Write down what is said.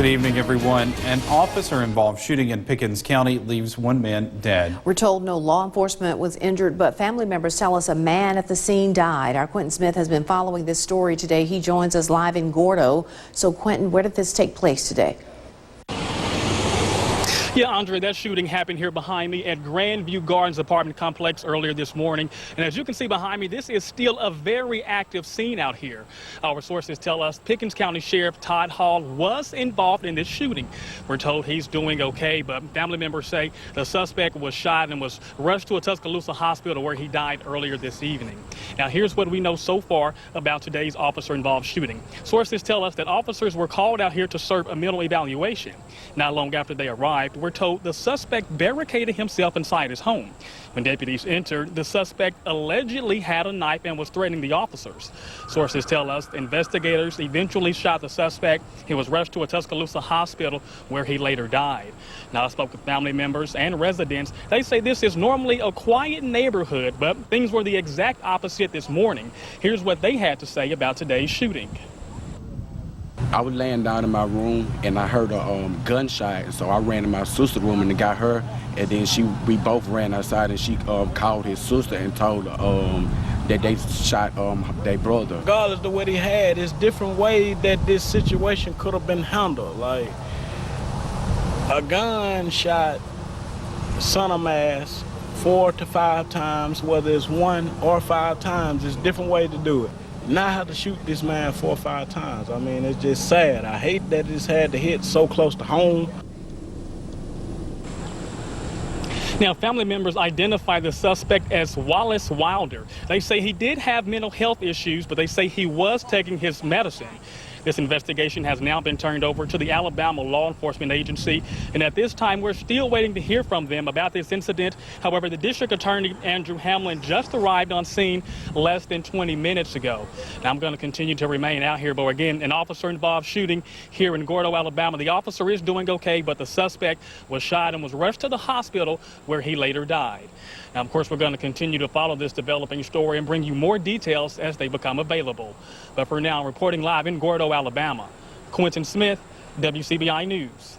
Good evening, everyone. An officer-involved shooting in Pickens County leaves one man dead. We're told no law enforcement was injured, but family members tell us a man at the scene died. Our Quentin Smith has been following this story today. He joins us live in Gordo. So, Quentin, where did this take place today? Yeah, Andre, that shooting happened here behind me at Grandview Gardens apartment complex earlier this morning. And as you can see behind me, this is still a very active scene out here. Our sources tell us Pickens County Sheriff Todd Hall was involved in this shooting. We're told he's doing okay, but family members say the suspect was shot and was rushed to a Tuscaloosa hospital where he died earlier this evening. Now, here's what we know so far about today's officer-involved shooting. Sources tell us that officers were called out here to serve a mental evaluation. Not long after they arrived, we're told the suspect barricaded himself inside his home. When deputies entered, the suspect allegedly had a knife and was threatening the officers. Sources tell us investigators eventually shot the suspect. He was rushed to a Tuscaloosa hospital where he later died. Now, I spoke with family members and residents. They say this is normally a quiet neighborhood, but things were the exact opposite this morning. Here's what they had to say about today's shooting. I was laying down in my room and I heard a gunshot, so I ran in my sister's room and got her, and then we both ran outside and she called his sister and told that they shot their brother. Regardless of what he had, it's different ways that this situation could have been handled. Like a gunshot, son of mass, 4 to 5 times, whether it's 1 or 5 times, it's a different way to do it. Not have to shoot this man 4 or 5 times. I mean, it's just sad. I hate that it's had to hit so close to home. Now, family members identify the suspect as Wallace Wilder. They say he did have mental health issues, but they say he was taking his medicine. This investigation has now been turned over to the Alabama Law Enforcement Agency, and at this time we're still waiting to hear from them about this incident. However, the District Attorney Andrew Hamlin just arrived on scene less than 20 minutes ago. Now, I'm going to continue to remain out here, but again, an officer-involved shooting here in Gordo, Alabama. The officer is doing okay, but the suspect was shot and was rushed to the hospital where he later died. Now, of course, we're going to continue to follow this developing story and bring you more details as they become available. But for now, reporting live in Gordo, Alabama, Quentin Smith, WCBI News.